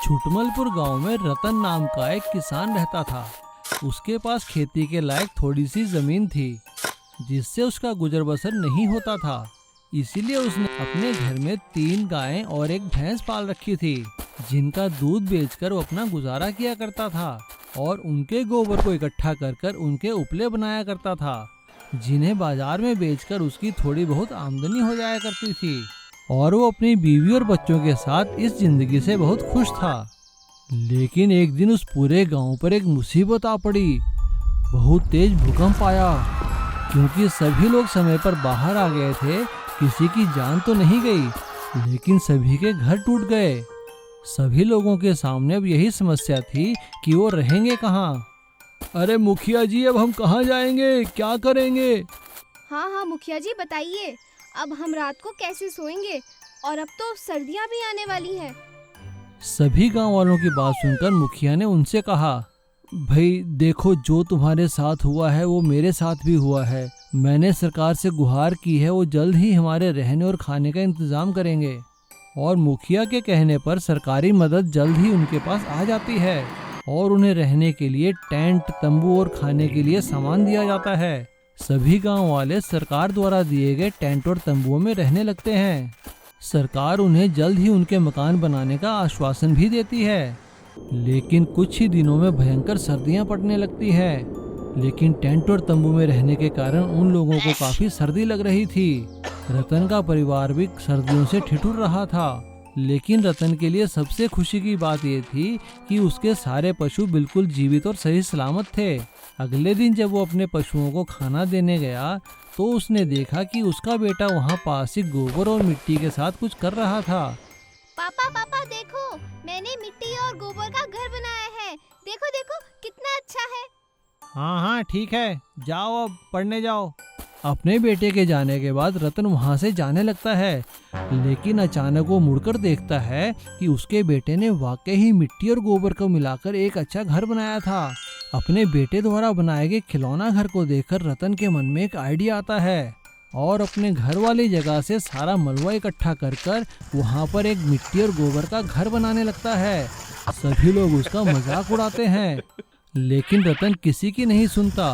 छुटमलपुर गांव में रतन नाम का एक किसान रहता था। उसके पास खेती के लायक थोड़ी सी जमीन थी, जिससे उसका गुजर बसर नहीं होता था। इसीलिए उसने अपने घर में 3 गायें और एक भैंस पाल रखी थी, जिनका दूध बेचकर वो अपना गुजारा किया करता था और उनके गोबर को इकट्ठा कर कर उनके उपले बनाया करता था, जिन्हें बाजार में बेचकर उसकी थोड़ी बहुत आमदनी हो जाया करती थी। और वो अपनी बीवी और बच्चों के साथ इस जिंदगी से बहुत खुश था। लेकिन एक दिन उस पूरे गांव पर एक मुसीबत आ पड़ी। बहुत तेज भूकंप आया। क्योंकि सभी लोग समय पर बाहर आ गए थे, किसी की जान तो नहीं गई, लेकिन सभी के घर टूट गए। सभी लोगों के सामने अब यही समस्या थी कि वो रहेंगे कहाँ। अरे मुखिया जी, अब हम कहाँ जाएंगे, क्या करेंगे? हाँ मुखिया जी, बताइए अब हम रात को कैसे सोएंगे, और अब तो सर्दियाँ भी आने वाली हैं। सभी गांव वालों की बात सुनकर मुखिया ने उनसे कहा, भाई देखो, जो तुम्हारे साथ हुआ है वो मेरे साथ भी हुआ है। मैंने सरकार से गुहार की है, वो जल्द ही हमारे रहने और खाने का इंतजाम करेंगे। और मुखिया के कहने पर सरकारी मदद जल्द ही उनके पास आ जाती है और उन्हें रहने के लिए टेंट, तंबू और खाने के लिए सामान दिया जाता है। सभी गांव वाले सरकार द्वारा दिए गए टेंट और तंबुओं में रहने लगते हैं। सरकार उन्हें जल्द ही उनके मकान बनाने का आश्वासन भी देती है। लेकिन कुछ ही दिनों में भयंकर सर्दियां पड़ने लगती है। लेकिन टेंट और तंबू में रहने के कारण उन लोगों को काफी सर्दी लग रही थी। रतन का परिवार भी सर्दियों से ठिठुर रहा था। लेकिन रतन के लिए सबसे खुशी की बात यह थी कि उसके सारे पशु बिल्कुल जीवित और सही सलामत थे। अगले दिन जब वो अपने पशुओं को खाना देने गया, तो उसने देखा कि उसका बेटा वहाँ पास ही गोबर और मिट्टी के साथ कुछ कर रहा था। पापा देखो, मैंने मिट्टी और गोबर का घर बनाया है। देखो देखो कितना अच्छा है। हाँ ठीक है, जाओ अब पढ़ने जाओ। अपने बेटे के जाने के बाद रतन वहाँ से जाने लगता है। लेकिन अचानक वो मुड़कर देखता है कि उसके बेटे ने वाकई ही मिट्टी और गोबर को मिलाकर एक अच्छा घर बनाया था। अपने बेटे द्वारा बनाए गए खिलौना घर को देखकर रतन के मन में एक आइडिया आता है और अपने घर वाली जगह से सारा मलबा इकट्ठा कर कर वहाँ पर एक मिट्टी और गोबर का घर बनाने लगता है। सभी लोग उसका मजाक उड़ाते हैं, लेकिन रतन किसी की नहीं सुनता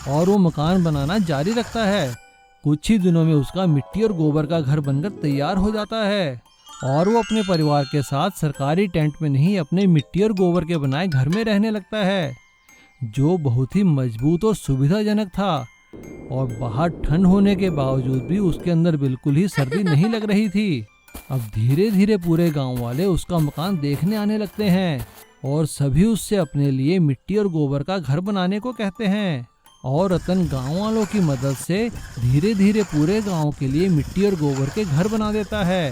और वो मकान बनाना जारी रखता है। कुछ ही दिनों में उसका मिट्टी और गोबर का घर बनकर तैयार हो जाता है और वो अपने परिवार के साथ सरकारी टेंट में नहीं, अपने मिट्टी और गोबर के बनाए घर में रहने लगता है, जो बहुत ही मजबूत और सुविधाजनक था। और बाहर ठंड होने के बावजूद भी उसके अंदर बिल्कुल ही सर्दी नहीं लग रही थी। अब धीरे धीरे पूरे गांव वाले उसका मकान देखने आने लगते हैं और सभी उससे अपने लिए मिट्टी और गोबर का घर बनाने को कहते हैं। और रतन गांव वालों की मदद से धीरे धीरे पूरे गांव के लिए मिट्टी और गोबर के घर बना देता है।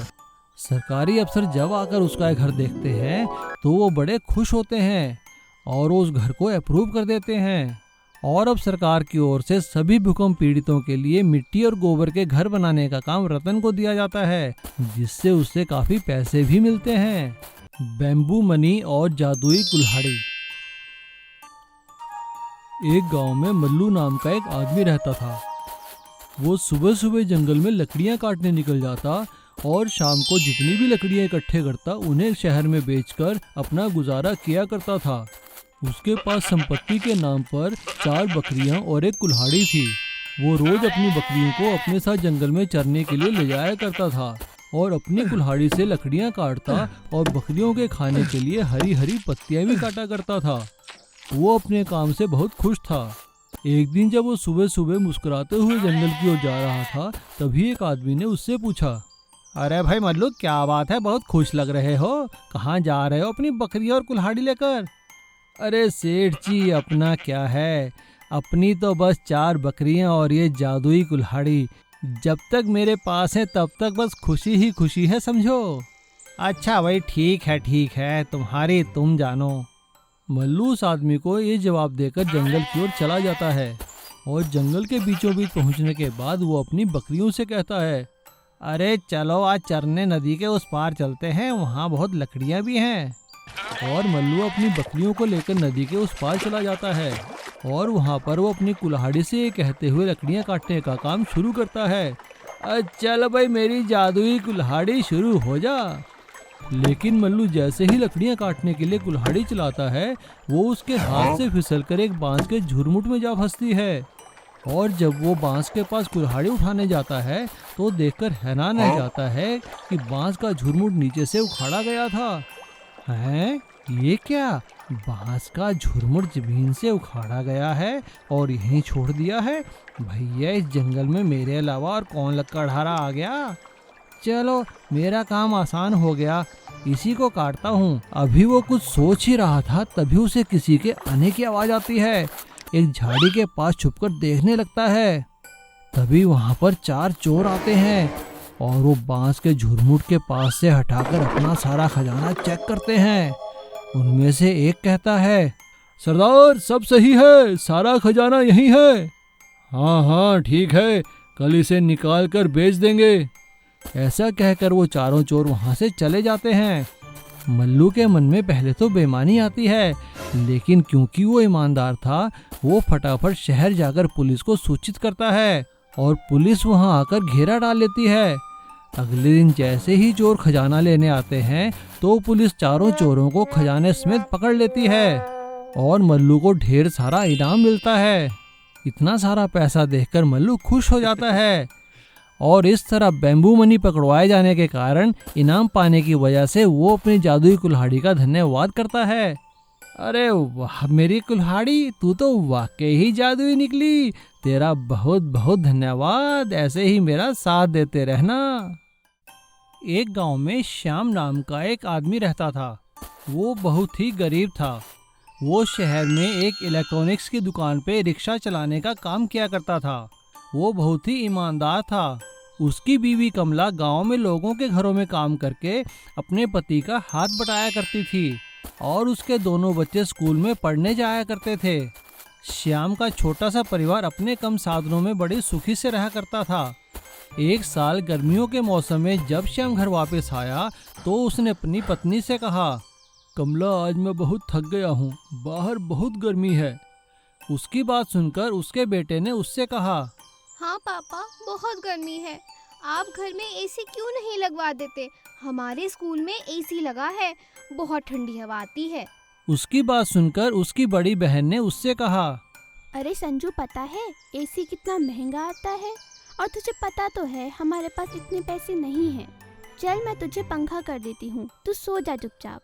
सरकारी अफसर जब आकर उसका घर देखते हैं तो वो बड़े खुश होते हैं और उस घर को अप्रूव कर देते हैं। और अब सरकार की ओर से सभी भूकंप पीड़ितों के लिए मिट्टी और गोबर के घर बनाने का काम रतन को दिया जाता है, जिससे उससे काफी पैसे भी मिलते हैं। बैम्बू मनी और जादुई कुल्हाड़ी। एक गांव में मल्लू नाम का एक आदमी रहता था। वो सुबह सुबह जंगल में लकड़ियां काटने निकल जाता और शाम को जितनी भी लकड़ियां इकट्ठे करता उन्हें शहर में बेचकर अपना गुजारा किया करता था। उसके पास संपत्ति के नाम पर 4 बकरियां और एक कुल्हाड़ी थी। वो रोज अपनी बकरियों को अपने साथ जंगल में चरने के लिए ले जाया करता था और अपनी कुल्हाड़ी से लकड़ियां काटता और बकरियों के खाने के लिए हरी हरी पत्तियां भी काटा करता था। वो अपने काम से बहुत खुश था। एक दिन जब वो सुबह सुबह मुस्कुराते हुए जंगल की ओर जा रहा था, तभी एक आदमी ने उससे पूछा, अरे भाई मल्लू, क्या बात है, बहुत खुश लग रहे हो, कहाँ जा रहे हो अपनी बकरी और कुल्हाड़ी लेकर? अरे सेठ जी, अपना क्या है, अपनी तो बस 4 बकरियां और ये जादुई कुल्हाड़ी। जब तक मेरे पास है तब तक बस खुशी ही खुशी है, समझो। अच्छा भाई, ठीक है, तुम्हारी तुम जानो। मल्लू उस आदमी को ये जवाब देकर जंगल की ओर चला जाता है और जंगल के बीचों बीच पहुंचने के बाद वो अपनी बकरियों से कहता है, अरे चलो आज चरने नदी के उस पार चलते हैं, वहाँ बहुत लकड़ियाँ भी हैं। और मल्लू अपनी बकरियों को लेकर नदी के उस पार चला जाता है और वहाँ पर वो अपनी कुल्हाड़ी से ये कहते हुए लकड़ियाँ काटने का काम शुरू करता है, चल भाई मेरी जादुई कुल्हाड़ी शुरू हो जा। लेकिन मल्लू जैसे ही लकड़ियां काटने के लिए कुल्हाड़ी चलाता है, वो उसके हाथ से फिसलकर एक बांस के झुरमुट में जा फंसती है। और जब वो बांस के पास कुल्हाड़ी उठाने जाता है तो देखकर हैरान रह जाता है कि बांस का झुरमुट नीचे से उखाड़ा गया था। हैं? ये क्या? बांस का झुरमुट जमीन से उखाड़ा गया है और यहीं छोड़ दिया है? भैया, इस जंगल में मेरे अलावा और कौन लकड़हारा आ गया? चलो, मेरा काम आसान हो गया, इसी को काटता हूँ। अभी वो कुछ सोच ही रहा था, तभी उसे किसी के आने की आवाज आती है। एक झाड़ी के पास छुपकर देखने लगता है। तभी वहाँ पर 4 चोर आते हैं और वो बांस के झुरमुट के पास से हटाकर अपना सारा खजाना चेक करते हैं। उनमें से एक कहता है, सरदार, सब सही है, सारा खजाना यही है। हाँ हाँ ठीक है, कल इसे निकाल कर बेच देंगे। ऐसा कहकर वो चारों चोर वहां से चले जाते हैं। मल्लू के मन में पहले तो बेईमानी आती है, लेकिन क्योंकि वो ईमानदार था, वो फटाफट शहर जाकर पुलिस को सूचित करता है और पुलिस वहां आकर घेरा डाल लेती है। अगले दिन जैसे ही चोर खजाना लेने आते हैं तो पुलिस चारों चोरों को खजाने समेत पकड़ लेती है और मल्लू को ढेर सारा इनाम मिलता है। इतना सारा पैसा देखकर मल्लू खुश हो जाता है और इस तरह बैम्बू मनी पकड़वाए जाने के कारण इनाम पाने की वजह से वो अपनी जादुई कुल्हाड़ी का धन्यवाद करता है। अरे वाह मेरी कुल्हाड़ी, तू तो वाकई ही जादुई निकली। तेरा बहुत बहुत धन्यवाद, ऐसे ही मेरा साथ देते रहना। एक गांव में श्याम नाम का एक आदमी रहता था। वो बहुत ही गरीब था। वो शहर में एक इलेक्ट्रॉनिक्स की दुकान पे रिक्शा चलाने का काम किया करता था। वो बहुत ही ईमानदार था। उसकी बीवी कमला गांव में लोगों के घरों में काम करके अपने पति का हाथ बटाया करती थी और उसके दोनों बच्चे स्कूल में पढ़ने जाया करते थे। श्याम का छोटा सा परिवार अपने कम साधनों में बड़ी सुखी से रहा करता था। एक साल गर्मियों के मौसम में जब श्याम घर वापस आया तो उसने अपनी पत्नी से कहा, कमला, आज मैं बहुत थक गया हूँ, बाहर बहुत गर्मी है। उसकी बात सुनकर उसके बेटे ने उससे कहा, हाँ पापा, बहुत गर्मी है, आप घर में एसी क्यों नहीं लगवा देते? हमारे स्कूल में एसी लगा है, बहुत ठंडी हवा आती है। उसकी बात सुनकर उसकी बड़ी बहन ने उससे कहा, अरे संजू, पता है एसी कितना महंगा आता है? और तुझे पता तो है हमारे पास इतने पैसे नहीं हैं। चल मैं तुझे पंखा कर देती हूँ, तू सो जा चुपचाप।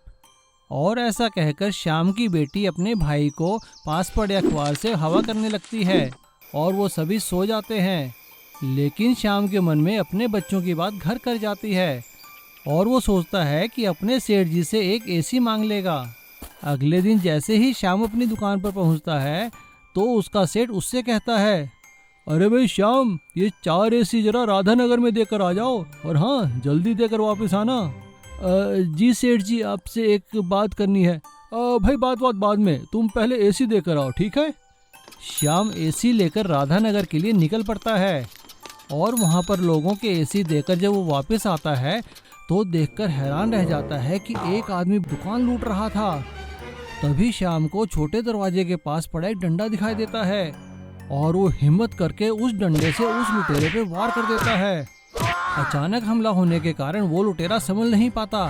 और ऐसा कहकर श्याम की बेटी अपने भाई को पास पड़े अखबार से हवा करने लगती है और वो सभी सो जाते हैं। लेकिन श्याम के मन में अपने बच्चों की बात घर कर जाती है और वो सोचता है कि अपने सेठ जी से एक एसी मांग लेगा। अगले दिन जैसे ही श्याम अपनी दुकान पर पहुंचता है तो उसका सेठ उससे कहता है, अरे भाई श्याम, ये 4 एसी जरा राधानगर में देकर आ जाओ और हाँ, जल्दी देकर वापस आना। जी सेठ जी, आपसे एक बात करनी है। भाई बात बाद में, तुम पहले एसी देकर आओ, ठीक है? श्याम एसी लेकर राधानगर के लिए निकल पड़ता है और वहाँ पर लोगों के एसी देकर जब वो वापस आता है तो देखकर हैरान रह जाता है कि एक आदमी दुकान लूट रहा था। तभी श्याम को छोटे दरवाजे के पास पड़ा एक डंडा दिखाई देता है और वो हिम्मत करके उस डंडे से उस लुटेरे पे वार कर देता है। अचानक हमला होने के कारण वो लुटेरा संभल नहीं पाता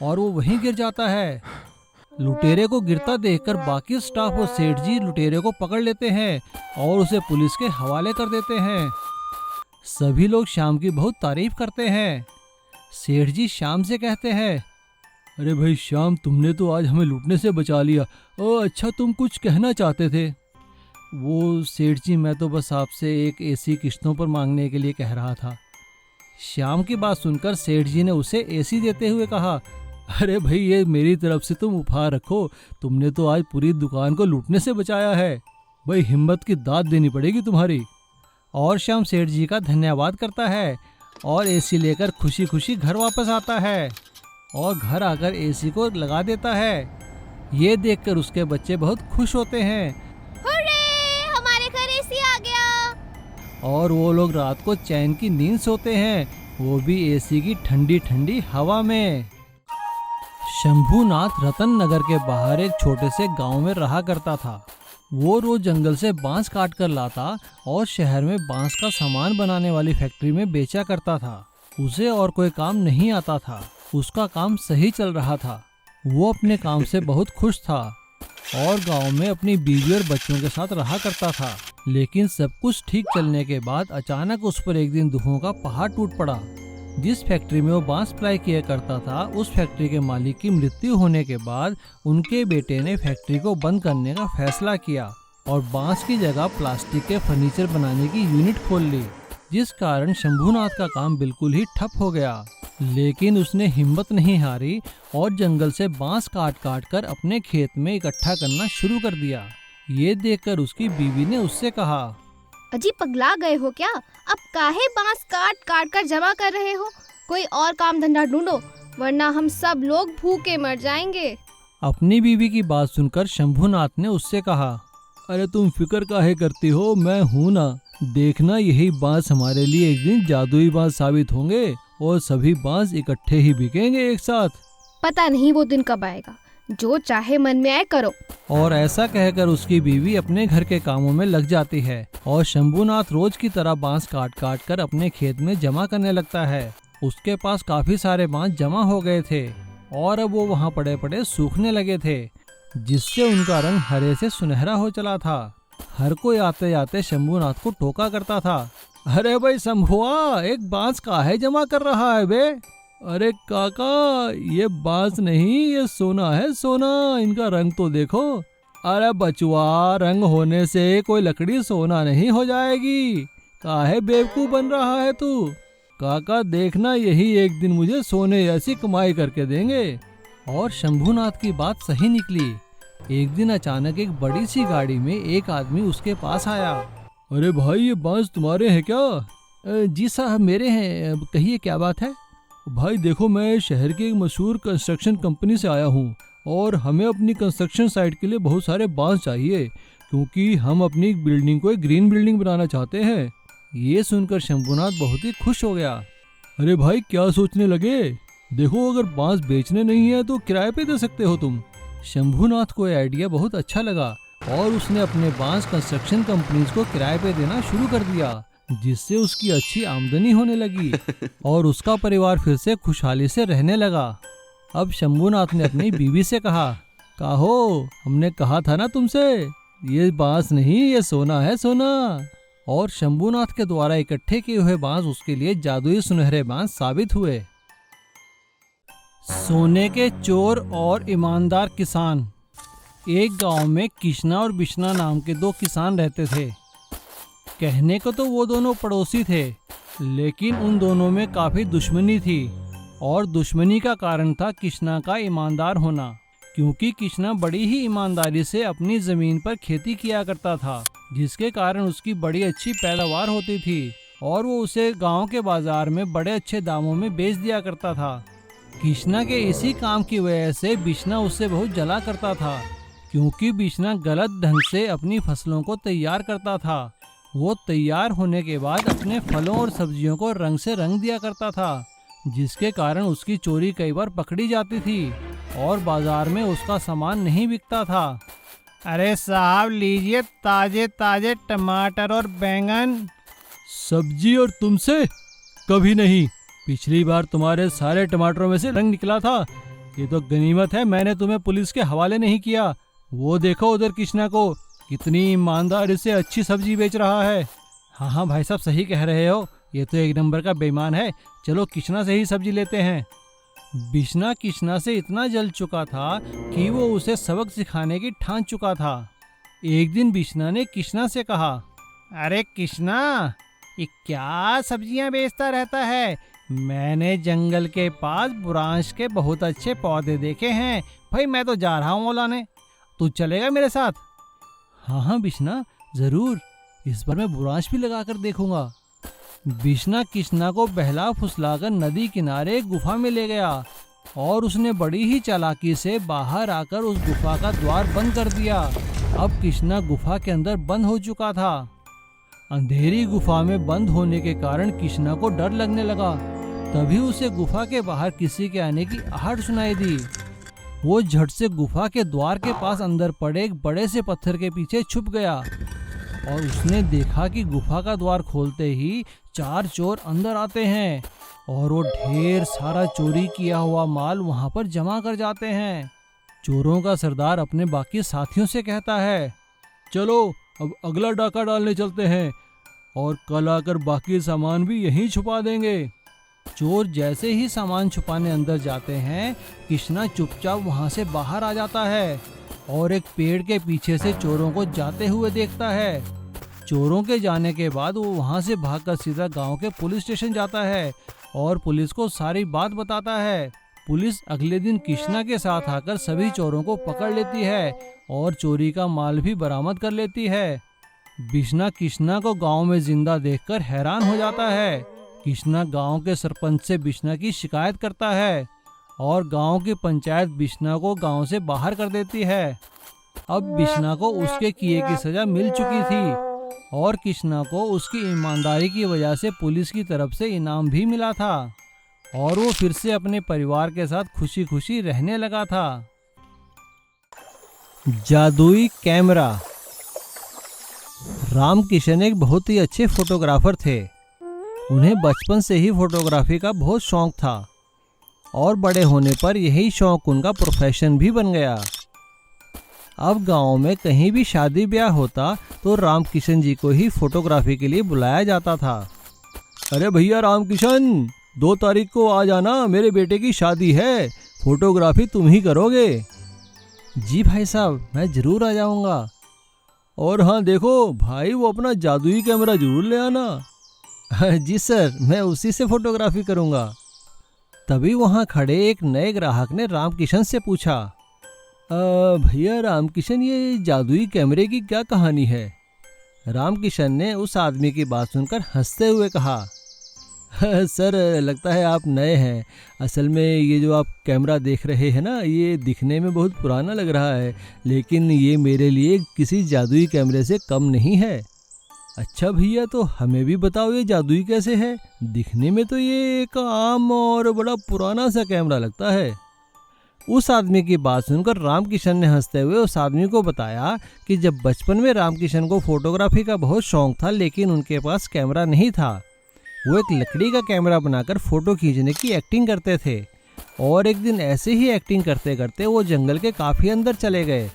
और वो वहीं गिर जाता है। लुटेरे को गिरता देखकर बाकी स्टाफ और सेठ जी लुटेरे को पकड़ लेते हैं और उसे पुलिस के हवाले कर देते हैं। सभी लोग श्याम की बहुत तारीफ करते हैं। सेठ जी श्याम से कहते हैं, अरे भाई श्याम, तुमने तो आज हमें लूटने से बचा लिया। अच्छा, तुम कुछ कहना चाहते थे? वो सेठ जी, मैं तो बस आपसे एक एसी किश्तों पर मांगने के लिए कह रहा था। श्याम की बात सुनकर सेठ जी ने उसे एसी देते हुए कहा, अरे भाई, ये मेरी तरफ से तुम उपहार रखो, तुमने तो आज पूरी दुकान को लूटने से बचाया है। भाई, हिम्मत की दाद देनी पड़ेगी तुम्हारी। और श्याम सेठ जी का धन्यवाद करता है और एसी लेकर खुशी खुशी घर वापस आता है और घर आकर एसी को लगा देता है। ये देखकर उसके बच्चे बहुत खुश होते हैं। हुर्रे, हमारे घर एसी आ गया। और वो लोग रात को चैन की नींद सोते हैं, वो भी एसी की ठंडी ठंडी हवा में। शंभूनाथ रतन नगर के बाहर एक छोटे से गांव में रहा करता था। वो रोज जंगल से बांस काट कर लाता और शहर में बांस का सामान बनाने वाली फैक्ट्री में बेचा करता था। उसे और कोई काम नहीं आता था। उसका काम सही चल रहा था। वो अपने काम से बहुत खुश था और गांव में अपनी बीवी और बच्चों के साथ रहा करता था। लेकिन सब कुछ ठीक चलने के बाद अचानक उस पर एक दिन दुखों का पहाड़ टूट पड़ा। जिस फैक्ट्री में वो बांस सप्लाई किया करता था, उस फैक्ट्री के मालिक की मृत्यु होने के बाद उनके बेटे ने फैक्ट्री को बंद करने का फैसला किया और बांस की जगह प्लास्टिक के फर्नीचर बनाने की यूनिट खोल ली, जिस कारण शंभूनाथ का काम बिल्कुल ही ठप हो गया। लेकिन उसने हिम्मत नहीं हारी और जंगल से बांस काट काट कर अपने खेत में इकट्ठा करना शुरू कर दिया। ये देखकर उसकी बीवी ने उससे कहा, अजी पगला गए हो क्या? अब काहे बांस काट काट कर जमा कर रहे हो? कोई और काम धंधा ढूंढो, वरना हम सब लोग भूखे मर जाएंगे। अपनी बीवी की बात सुनकर शंभूनाथ ने उससे कहा, अरे तुम फिक्र काहे करती हो, मैं हूँ ना। देखना यही बांस हमारे लिए एक दिन जादुई बांस साबित होंगे और सभी बांस इकट्ठे ही बिकेंगे एक साथ। पता नहीं वो दिन कब आएगा, जो चाहे मन में आए करो। और ऐसा कहकर उसकी बीवी अपने घर के कामों में लग जाती है और शंभूनाथ रोज की तरह बांस काट काट कर अपने खेत में जमा करने लगता है। उसके पास काफी सारे बांस जमा हो गए थे और अब वो वहाँ पड़े पड़े सूखने लगे थे, जिससे उनका रंग हरे से सुनहरा हो चला था। हर कोई आते जाते शंभूनाथ को टोका करता था, अरे भाई शंभुआ, एक बांस काहे जमा कर रहा है बे? अरे काका, ये बांस नहीं, ये सोना है, सोना। इनका रंग तो देखो। अरे बचुआ, रंग होने से कोई लकड़ी सोना नहीं हो जाएगी। काहे बेवकूफ बन रहा है तू? काका देखना, यही एक दिन मुझे सोने जैसी कमाई करके देंगे। और शंभूनाथ की बात सही निकली। एक दिन अचानक एक बड़ी सी गाड़ी में एक आदमी उसके पास आया। अरे भाई, ये बांस तुम्हारे हैं क्या? जी साहब, मेरे हैं। कहिए क्या बात है? भाई देखो, मैं शहर की एक मशहूर कंस्ट्रक्शन कंपनी से आया हूँ और हमें अपनी कंस्ट्रक्शन साइट के लिए बहुत सारे बांस चाहिए, क्योंकि हम अपनी बिल्डिंग को एक ग्रीन बिल्डिंग बनाना चाहते हैं। ये सुनकर शंभूनाथ बहुत ही खुश हो गया। अरे भाई, क्या सोचने लगे? देखो, अगर बांस बेचने नहीं है तो किराए पे दे सकते हो तुम। शंभूनाथ को यह आइडिया बहुत अच्छा लगा और उसने अपने बांस कंस्ट्रक्शन कंपनीज को किराए पे देना शुरू कर दिया, जिससे उसकी अच्छी आमदनी होने लगी और उसका परिवार फिर से खुशहाली से रहने लगा। अब शंभूनाथ ने अपनी बीवी से कहा, काहो, हमने कहा था ना तुमसे, ये बांस नहीं, ये सोना है, सोना। और शंभूनाथ के द्वारा इकट्ठे किए हुए बांस उसके लिए जादुई सुनहरे बांस साबित हुए। सोने के चोर और ईमानदार किसान। एक गांव में किशना और बिशना नाम के दो किसान रहते थे। कहने को तो वो दोनों पड़ोसी थे, लेकिन उन दोनों में काफी दुश्मनी थी और दुश्मनी का कारण था किशना का ईमानदार होना, क्योंकि किशना बड़ी ही ईमानदारी से अपनी जमीन पर खेती किया करता था, जिसके कारण उसकी बड़ी अच्छी पैदावार होती थी और वो उसे गांव के बाजार में बड़े अच्छे दामों में बेच दिया करता था। किशना के इसी काम की वजह से बिशना उससे बहुत जला करता था, क्योंकि बिशना गलत ढंग से अपनी फसलों को तैयार करता था। वो तैयार होने के बाद अपने फलों और सब्जियों को रंग से रंग दिया करता था, जिसके कारण उसकी चोरी कई बार पकड़ी जाती थी और बाजार में उसका सामान नहीं बिकता था। अरे साहब, लीजिए ताजे ताजे टमाटर और बैंगन। सब्जी और तुमसे कभी नहीं। पिछली बार तुम्हारे सारे टमाटरों में से रंग निकला था। ये तो गनीमत है मैंने तुम्हें पुलिस के हवाले नहीं किया। वो देखो उधर किशना को, कितनी ईमानदारी से अच्छी सब्जी बेच रहा है। हाँ हाँ भाई साहब, सही कह रहे हो, ये तो एक नंबर का बेईमान है। चलो किशना से ही सब्जी लेते हैं। बिशना किशना से इतना जल चुका था कि वो उसे सबक सिखाने की ठान चुका था। एक दिन बिशना ने किशना से कहा, अरे किशना, ये क्या सब्जियां बेचता रहता है? मैंने जंगल के पास बुरांश के बहुत अच्छे पौधे देखे हैं। भाई मैं तो जा रहा हूँ मौलाने, तू चलेगा मेरे साथ? हाँ हाँ बिशना, जरूर, इस बार मैं बुरांश भी लगा कर देखूंगा। बिशना किशना को बहला फुसलाकर नदी किनारे एक गुफा में ले गया और उसने बड़ी ही चालाकी से बाहर आकर उस गुफा का द्वार बंद कर दिया। अब किशना गुफा के अंदर बंद हो चुका था। अंधेरी गुफा में बंद होने के कारण किशना को डर लगने लगा। तभी उसे गुफा के बाहर किसी के आने की आहट सुनाई दी। वो झट से गुफा के द्वार के पास अंदर पड़े एक बड़े से पत्थर के पीछे छुप गया और उसने देखा कि गुफा का द्वार खोलते ही 4 चोर अंदर आते हैं और वो ढेर सारा चोरी किया हुआ माल वहां पर जमा कर जाते हैं। चोरों का सरदार अपने बाकी साथियों से कहता है, चलो अब अगला डाका डालने चलते हैं और कल आकर बाकी सामान भी यहीं छुपा देंगे। चोर जैसे ही सामान छुपाने अंदर जाते हैं, कृष्णा चुपचाप वहां से बाहर आ जाता है और एक पेड़ के पीछे से चोरों को जाते हुए देखता है। चोरों के जाने के बाद वो वहां से भागकर सीधा गांव के पुलिस स्टेशन जाता है और पुलिस को सारी बात बताता है। पुलिस अगले दिन कृष्णा के साथ आकर सभी चोरों को पकड़ लेती है और चोरी का माल भी बरामद कर लेती है। बिश्ना कृष्णा को गांव में जिंदा देखकर हैरान हो जाता है। कृष्णा गांव के सरपंच से बिश्ना की शिकायत करता है और गांव की पंचायत बिश्ना को गांव से बाहर कर देती है। अब बिश्ना को उसके किए की सजा मिल चुकी थी और कृष्णा को उसकी ईमानदारी की वजह से पुलिस की तरफ से इनाम भी मिला था और वो फिर से अपने परिवार के साथ खुशी खुशी रहने लगा था। जादुई कैमरा। रामकिशन एक बहुत ही अच्छे फोटोग्राफर थे। उन्हें बचपन से ही फोटोग्राफी का बहुत शौक था और बड़े होने पर यही शौक उनका प्रोफेशन भी बन गया। अब गांव में कहीं भी शादी ब्याह होता तो रामकिशन जी को ही फोटोग्राफी के लिए बुलाया जाता था। अरे भैया रामकिशन, 2 तारीख को आ जाना, मेरे बेटे की शादी है, फोटोग्राफी तुम ही करोगे। जी भाई साहब, मैं जरूर आ जाऊंगा। और हाँ देखो भाई, वो अपना जादुई कैमरा जरूर ले आना। जी सर, मैं उसी से फोटोग्राफी करूंगा। तभी वहां खड़े एक नए ग्राहक ने रामकिशन से पूछा, भैया रामकिशन, ये जादुई कैमरे की क्या कहानी है? रामकिशन ने उस आदमी की बात सुनकर हंसते हुए कहा, सर लगता है आप नए हैं। असल में ये जो आप कैमरा देख रहे हैं ना, ये दिखने में बहुत पुराना लग रहा है, लेकिन ये मेरे लिए किसी जादुई कैमरे से कम नहीं है। अच्छा भैया, तो हमें भी बताओ ये जादुई कैसे है? दिखने में तो ये एक आम और बड़ा पुराना सा कैमरा लगता है। उस आदमी की बात सुनकर रामकिशन ने हंसते हुए उस आदमी को बताया कि जब बचपन में रामकिशन को फोटोग्राफी का बहुत शौक था, लेकिन उनके पास कैमरा नहीं था। वो एक लकड़ी का कैमरा बनाकर फोटो खींचने की एक्टिंग करते थे और एक दिन ऐसे ही एक्टिंग करते करते वो जंगल के काफ़ी अंदर चले गए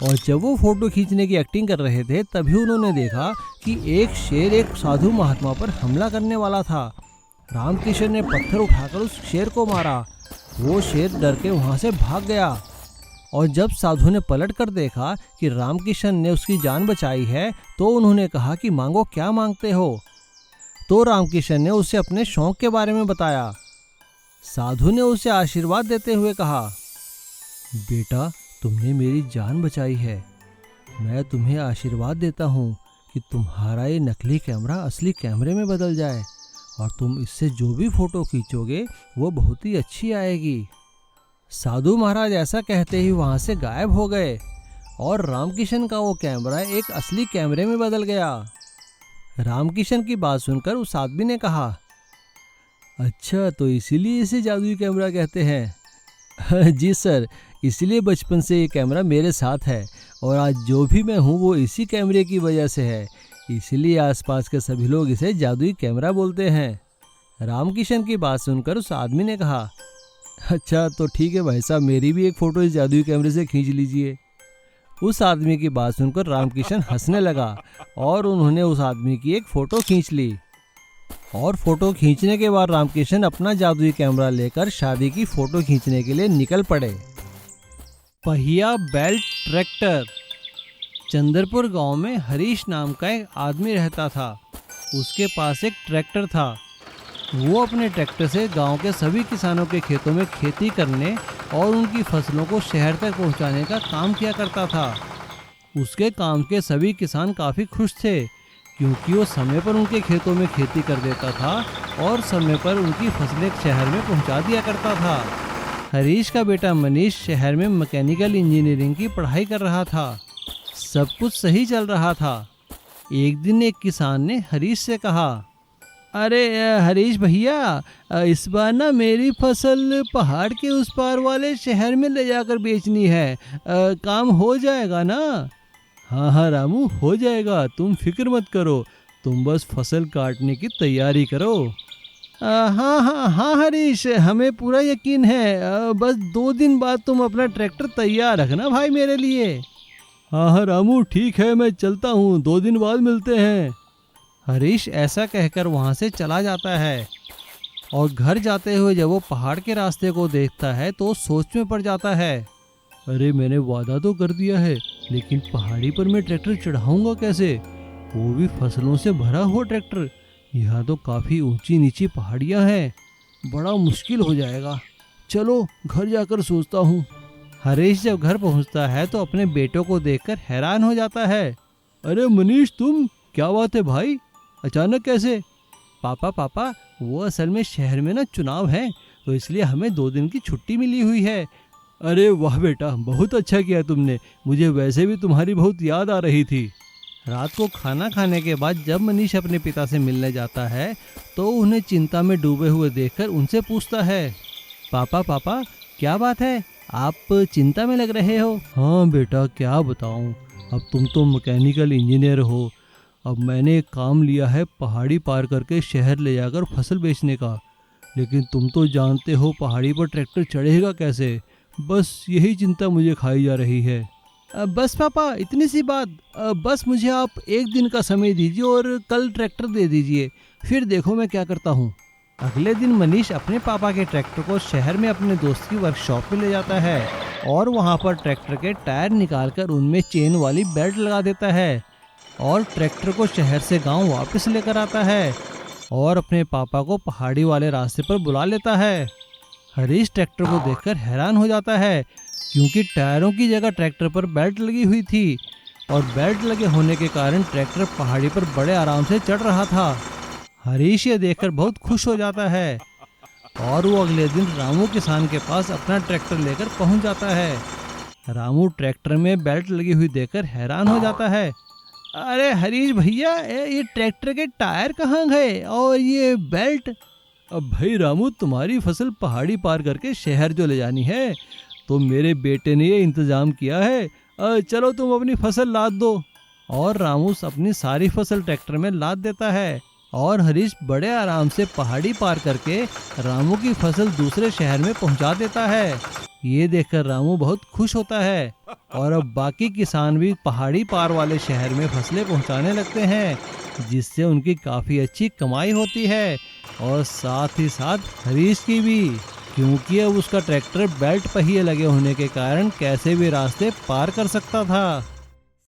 और जब वो फोटो खींचने की एक्टिंग कर रहे थे तभी उन्होंने देखा कि एक शेर एक साधु महात्मा पर हमला करने वाला था। रामकिशन ने पत्थर उठाकर उस शेर को मारा। वो शेर डर के वहाँ से भाग गया और जब साधु ने पलट कर देखा कि रामकिशन ने उसकी जान बचाई है तो उन्होंने कहा कि मांगो, क्या मांगते हो? तो रामकिशन ने उसे अपने शौक के बारे में बताया। साधु ने उसे आशीर्वाद देते हुए कहा, बेटा तुमने मेरी जान बचाई है। मैं तुम्हें आशीर्वाद देता हूँ कि तुम्हारा ये नकली कैमरा असली कैमरे में बदल जाए और तुम इससे जो भी फोटो खींचोगे वो बहुत ही अच्छी आएगी। साधु महाराज ऐसा कहते ही वहाँ से गायब हो गए और रामकिशन का वो कैमरा एक असली कैमरे में बदल गया। रामकिशन की बात सुनकर उस आदमी ने कहा, अच्छा तो इसीलिए इसे जादुई कैमरा कहते हैं। जी सर, इसीलिए बचपन से ये कैमरा मेरे साथ है और आज जो भी मैं हूँ वो इसी कैमरे की वजह से है, इसीलिए आसपास के सभी लोग इसे जादुई कैमरा बोलते हैं। रामकिशन की बात सुनकर उस आदमी ने कहा, अच्छा तो ठीक है भाई साहब, मेरी भी एक फ़ोटो इस जादुई कैमरे से खींच लीजिए। उस आदमी की बात सुनकर रामकिशन हंसने लगा और उन्होंने उस आदमी की एक फ़ोटो खींच ली और फ़ोटो खींचने के बाद रामकिशन अपना जादुई कैमरा लेकर शादी की फ़ोटो खींचने के लिए निकल पड़े। पहिया बेल्ट ट्रैक्टर। चंद्रपुर गांव में हरीश नाम का एक आदमी रहता था। उसके पास एक ट्रैक्टर था। वो अपने ट्रैक्टर से गांव के सभी किसानों के खेतों में खेती करने और उनकी फसलों को शहर तक पहुंचाने का काम किया करता था। उसके काम के सभी किसान काफ़ी खुश थे क्योंकि वो समय पर उनके खेतों में खेती कर देता था और समय पर उनकी फसलें शहर में पहुंचा दिया करता था। हरीश का बेटा मनीष शहर में मैकेनिकल इंजीनियरिंग की पढ़ाई कर रहा था। सब कुछ सही चल रहा था। एक दिन एक किसान ने हरीश से कहा, अरे हरीश भैया, इस बार ना मेरी फसल पहाड़ के उस पार वाले शहर में ले जाकर बेचनी है, काम हो जाएगा ना? हाँ हाँ रामू, हो जाएगा, तुम फिक्र मत करो, तुम बस फसल काटने की तैयारी करो। हाँ हाँ हाँ हरीश, हमें पूरा यकीन है। बस 2 दिन बाद तुम अपना ट्रैक्टर तैयार रखना भाई मेरे लिए। हाँ हाँ रामू ठीक है, मैं चलता हूँ, 2 दिन बाद मिलते हैं। हरीश ऐसा कहकर वहाँ से चला जाता है और घर जाते हुए जब वो पहाड़ के रास्ते को देखता है तो सोच में पड़ जाता है। अरे मैंने वादा तो कर दिया है, लेकिन पहाड़ी पर मैं ट्रैक्टर चढ़ाऊंगा कैसे, वो भी फसलों से भरा हुआ ट्रैक्टर। यहाँ तो काफ़ी ऊंची नीची पहाड़ियाँ हैं, बड़ा मुश्किल हो जाएगा। चलो घर जाकर सोचता हूँ। हरीश जब घर पहुँचता है तो अपने बेटों को देखकर हैरान हो जाता है। अरे मनीष तुम, क्या बात है भाई, अचानक कैसे? पापा वो असल में शहर में ना चुनाव है, तो इसलिए हमें 2 दिन की छुट्टी मिली हुई है। अरे वाह बेटा, बहुत अच्छा किया तुमने, मुझे वैसे भी तुम्हारी बहुत याद आ रही थी। रात को खाना खाने के बाद जब मनीष अपने पिता से मिलने जाता है तो उन्हें चिंता में डूबे हुए देखकर उनसे पूछता है, पापा क्या बात है, आप चिंता में लग रहे हो? हाँ बेटा क्या बताऊँ, अब तुम तो मैकेनिकल इंजीनियर हो। अब मैंने एक काम लिया है पहाड़ी पार करके शहर ले जाकर फसल बेचने का, लेकिन तुम तो जानते हो पहाड़ी पर ट्रैक्टर चढ़ेगा कैसे, बस यही चिंता मुझे खाई जा रही है। बस पापा इतनी सी बात, बस मुझे आप 1 दिन का समय दीजिए और कल ट्रैक्टर दे दीजिए, फिर देखो मैं क्या करता हूँ। अगले दिन मनीष अपने पापा के ट्रैक्टर को शहर में अपने दोस्त की वर्कशॉप में ले जाता है और वहाँ पर ट्रैक्टर के टायर निकालकर उनमें चेन वाली बेल्ट लगा देता है और ट्रैक्टर को शहर से गांव वापस लेकर आता है और अपने पापा को पहाड़ी वाले रास्ते पर बुला लेता है। हरीश ट्रैक्टर को देखकर हैरान हो जाता है, क्योंकि टायरों की जगह ट्रैक्टर पर बेल्ट लगी हुई थी और बेल्ट लगे होने के कारण ट्रैक्टर पहाड़ी पर बड़े आराम से चढ़ रहा था। हरीश ये देखकर बहुत खुश हो जाता है और वो अगले दिन रामू किसान के पास अपना ट्रैक्टर लेकर पहुंच जाता है। रामू ट्रैक्टर में बेल्ट लगी हुई देखकर हैरान हो जाता है। अरे हरीश भैया, ये ट्रैक्टर के टायर कहाँ गए और ये बेल्ट? अब भाई रामू, तुम्हारी फसल पहाड़ी पार करके शहर जो ले जानी है तो मेरे बेटे ने ये इंतज़ाम किया है, चलो तुम अपनी फसल लाद दो। और रामू अपनी सारी फसल ट्रैक्टर में लाद देता है और हरीश बड़े आराम से पहाड़ी पार करके रामू की फसल दूसरे शहर में पहुंचा देता है। ये देखकर रामू बहुत खुश होता है और अब बाकी किसान भी पहाड़ी पार वाले शहर में फसलें पहुंचाने लगते हैं, जिससे उनकी काफ़ी अच्छी कमाई होती है और साथ ही साथ हरीश की भी, क्योंकि अब उसका ट्रैक्टर बेल्ट पहिए लगे होने के कारण कैसे भी रास्ते पार कर सकता था।